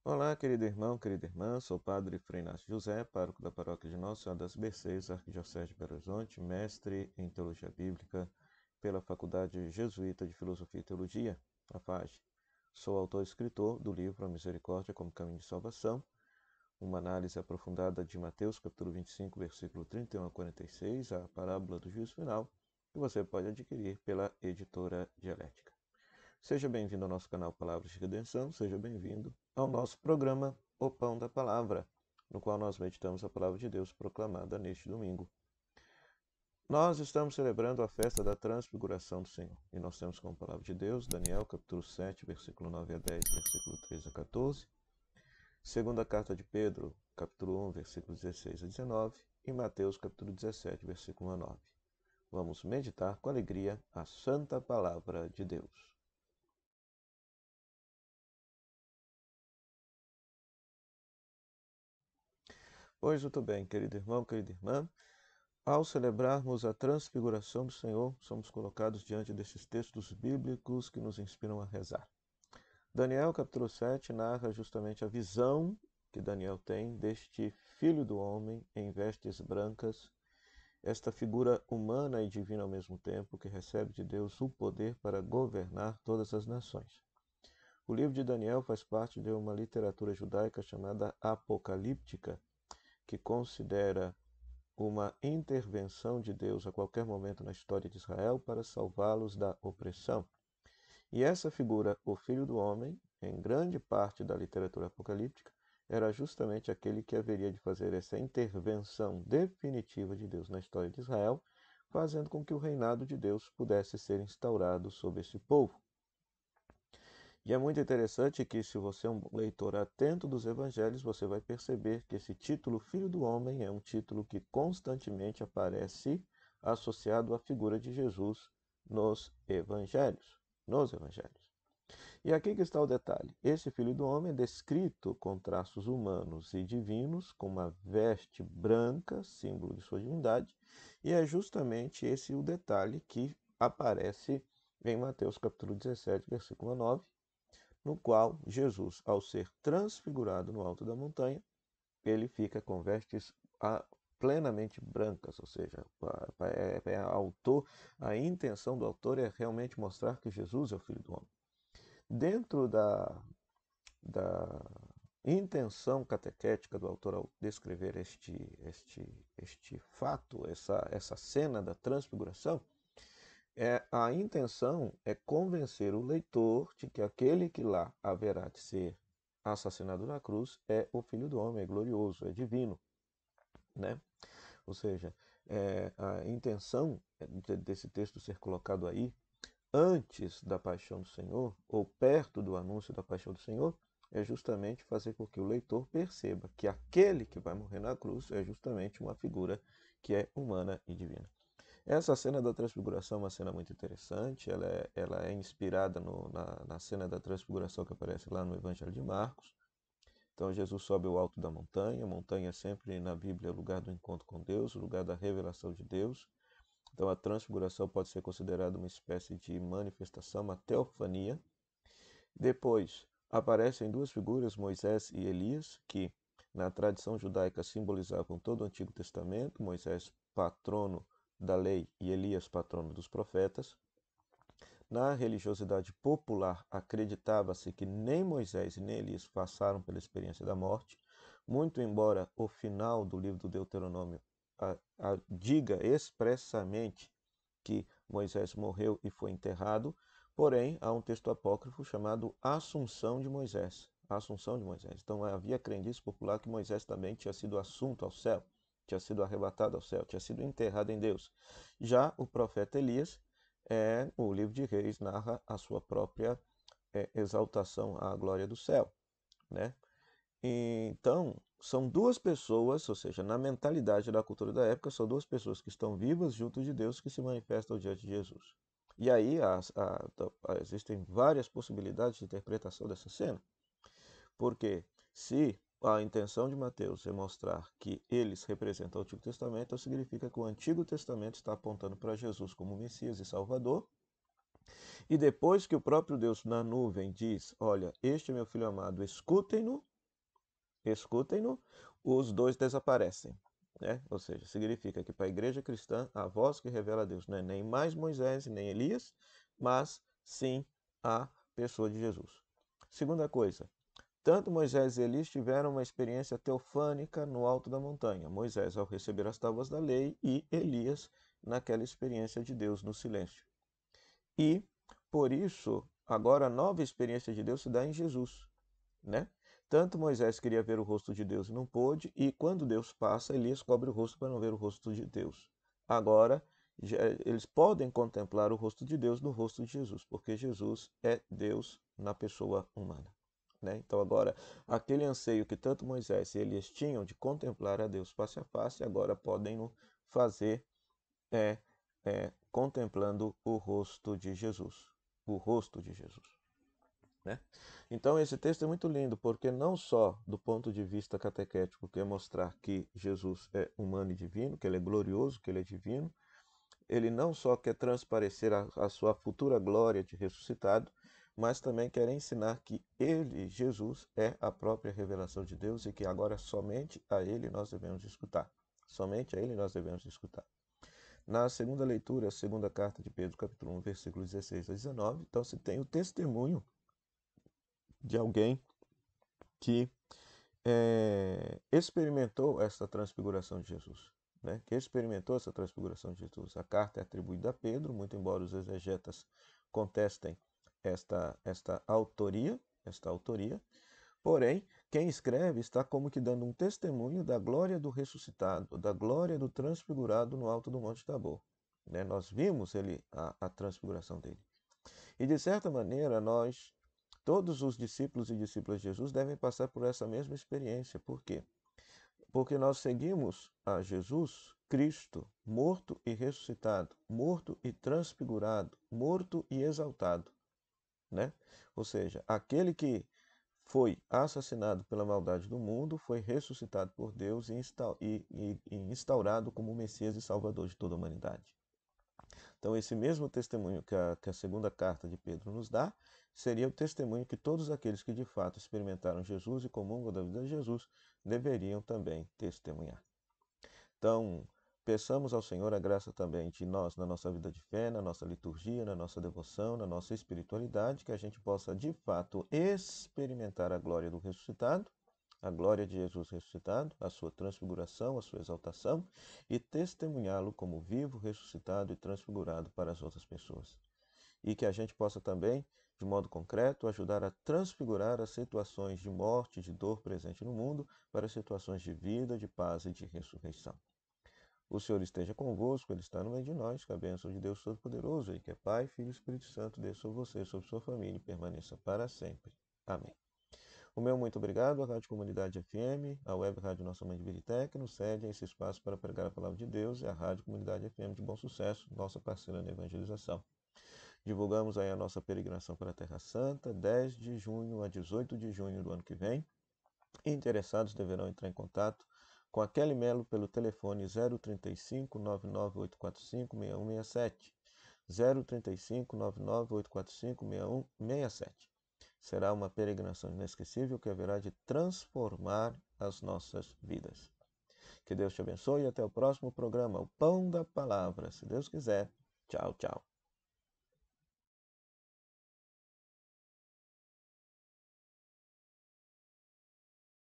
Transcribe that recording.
Olá, querido irmão, querida irmã, sou o padre Frei Inácio José, pároco da paróquia de Nossa Senhora das Mercês, Arquidiocese de Belo Horizonte, mestre em Teologia Bíblica pela Faculdade Jesuíta de Filosofia e Teologia, a FAGE. Sou autor e escritor do livro A Misericórdia como Caminho de Salvação, uma análise aprofundada de Mateus, capítulo 25, versículo 31 a 46, a parábola do juízo final, que você pode adquirir pela editora Dialética. Seja bem-vindo ao nosso canal Palavras de Redenção, seja bem-vindo ao nosso programa O Pão da Palavra, no qual nós meditamos a Palavra de Deus proclamada neste domingo. Nós estamos celebrando a festa da Transfiguração do Senhor, e nós temos como Palavra de Deus Daniel, capítulo 7, versículo 9 a 10, versículo 13 a 14, segunda carta de Pedro, capítulo 1, versículos 16 a 19, e Mateus, capítulo 17, versículo 1 a 9. Vamos meditar com alegria a Santa Palavra de Deus. Pois muito bem, querido irmão, querida irmã, ao celebrarmos a transfiguração do Senhor, somos colocados diante desses textos bíblicos que nos inspiram a rezar. Daniel, capítulo 7, narra justamente a visão que Daniel tem deste Filho do Homem em vestes brancas, esta figura humana e divina ao mesmo tempo, que recebe de Deus o poder para governar todas as nações. O livro de Daniel faz parte de uma literatura judaica chamada apocalíptica, que considera uma intervenção de Deus a qualquer momento na história de Israel para salvá-los da opressão. E essa figura, o Filho do Homem, em grande parte da literatura apocalíptica, era justamente aquele que haveria de fazer essa intervenção definitiva de Deus na história de Israel, fazendo com que o reinado de Deus pudesse ser instaurado sobre esse povo. E é muito interessante que, se você é um leitor atento dos evangelhos, você vai perceber que esse título Filho do Homem é um título que constantemente aparece associado à figura de Jesus nos evangelhos. E aqui que está o detalhe. Esse Filho do Homem é descrito com traços humanos e divinos, com uma veste branca, símbolo de sua divindade, e é justamente esse o detalhe que aparece em Mateus capítulo 17, versículo 9, no qual Jesus, ao ser transfigurado no alto da montanha, ele fica com vestes plenamente brancas, ou seja, a intenção do autor é realmente mostrar que Jesus é o Filho do Homem. Dentro da intenção catequética do autor ao descrever este fato, essa cena da transfiguração, a intenção é convencer o leitor de que aquele que lá haverá de ser assassinado na cruz é o Filho do Homem, é glorioso, é divino, né? Ou seja, a intenção desse texto ser colocado aí antes da paixão do Senhor, ou perto do anúncio da paixão do Senhor, é justamente fazer com que o leitor perceba que aquele que vai morrer na cruz é justamente uma figura que é humana e divina. Essa cena da transfiguração é uma cena muito interessante, ela é inspirada na cena da transfiguração que aparece lá no Evangelho de Marcos. Então Jesus sobe ao alto da montanha, a montanha é sempre na Bíblia o lugar do encontro com Deus, o lugar da revelação de Deus. Então a transfiguração pode ser considerada uma espécie de manifestação, uma teofania. Depois aparecem duas figuras, Moisés e Elias, que na tradição judaica simbolizavam todo o Antigo Testamento, Moisés patrono da lei e Elias patrono dos profetas. Na religiosidade popular acreditava-se que nem Moisés nem Elias passaram pela experiência da morte, muito embora o final do livro do Deuteronômio diga expressamente que Moisés morreu e foi enterrado, porém há um texto apócrifo chamado Assunção de Moisés. A Assunção de Moisés. Então havia crendice popular que Moisés também tinha sido assunto ao céu, tinha sido arrebatado ao céu, tinha sido enterrado em Deus. Já o profeta Elias, o livro de Reis narra a sua própria exaltação à glória do céu, né? Então, são duas pessoas, ou seja, na mentalidade da cultura da época, são duas pessoas que estão vivas junto de Deus que se manifestam diante de Jesus. E aí existem várias possibilidades de interpretação dessa cena. Porque se a intenção de Mateus é mostrar que eles representam o Antigo Testamento, então significa que o Antigo Testamento está apontando para Jesus como Messias e Salvador. E depois que o próprio Deus na nuvem diz, olha, este é meu filho amado, escutem-no, escutem-no, os dois desaparecem. Né? Ou seja, significa que para a igreja cristã, a voz que revela a Deus não é nem mais Moisés nem Elias, mas sim a pessoa de Jesus. Segunda coisa, tanto Moisés e Elias tiveram uma experiência teofânica no alto da montanha. Moisés ao receber as tábuas da lei e Elias naquela experiência de Deus no silêncio. E, por isso, agora a nova experiência de Deus se dá em Jesus. Né? Tanto Moisés queria ver o rosto de Deus e não pôde, e quando Deus passa, Elias cobre o rosto para não ver o rosto de Deus. Agora, eles podem contemplar o rosto de Deus no rosto de Jesus, porque Jesus é Deus na pessoa humana. Né? Então agora, aquele anseio que tanto Moisés e Elias tinham de contemplar a Deus face a face, agora podem fazer contemplando o rosto de Jesus. O rosto de Jesus. Né? Então esse texto é muito lindo, porque não só do ponto de vista catequético, quer mostrar que Jesus é humano e divino, que ele é glorioso, que ele é divino, ele não só quer transparecer a sua futura glória de ressuscitado, mas também quer ensinar que ele, Jesus, é a própria revelação de Deus e que agora somente a ele nós devemos escutar. Somente a ele nós devemos escutar. Na segunda leitura, a segunda carta de Pedro, capítulo 1, versículos 16 a 19, então se tem o testemunho de alguém que experimentou essa transfiguração de Jesus. Né? Que experimentou essa transfiguração de Jesus. A carta é atribuída a Pedro, muito embora os exegetas contestem esta autoria, porém, quem escreve está como que dando um testemunho da glória do ressuscitado, da glória do transfigurado no alto do Monte Tabor. Né? Nós vimos a transfiguração dele. E de certa maneira, todos os discípulos e discípulas de Jesus devem passar por essa mesma experiência. Por quê? Porque nós seguimos a Jesus Cristo, morto e ressuscitado, morto e transfigurado, morto e exaltado. Né? Ou seja, aquele que foi assassinado pela maldade do mundo, foi ressuscitado por Deus e instaurado como Messias e Salvador de toda a humanidade. Então, esse mesmo testemunho que a segunda carta de Pedro nos dá, seria o testemunho que todos aqueles que de fato experimentaram Jesus e comungam da vida de Jesus deveriam também testemunhar. Então, peçamos ao Senhor a graça também de nós, na nossa vida de fé, na nossa liturgia, na nossa devoção, na nossa espiritualidade, que a gente possa de fato experimentar a glória do ressuscitado, a glória de Jesus ressuscitado, a sua transfiguração, a sua exaltação, e testemunhá-lo como vivo, ressuscitado e transfigurado para as outras pessoas. E que a gente possa também, de modo concreto, ajudar a transfigurar as situações de morte, de dor presente no mundo, para situações de vida, de paz e de ressurreição. O Senhor esteja convosco, Ele está no meio de nós, que a bênção de Deus Todo-Poderoso, e que é Pai, Filho e Espírito Santo, dê sobre você, sobre sua família, e permaneça para sempre. Amém. O meu muito obrigado à Rádio Comunidade FM, à Web Rádio Nossa Mãe de Birité, que nos cede esse espaço para pregar a Palavra de Deus, e à Rádio Comunidade FM de Bom Sucesso, nossa parceira na evangelização. Divulgamos aí a nossa peregrinação para a Terra Santa, 10 de junho a 18 de junho do ano que vem. Interessados deverão entrar em contato com a Kelly Melo pelo telefone 035 99845 6167. 035 99845 6167. Será uma peregrinação inesquecível que haverá de transformar as nossas vidas. Que Deus te abençoe e até o próximo programa, o Pão da Palavra. Se Deus quiser. Tchau, tchau.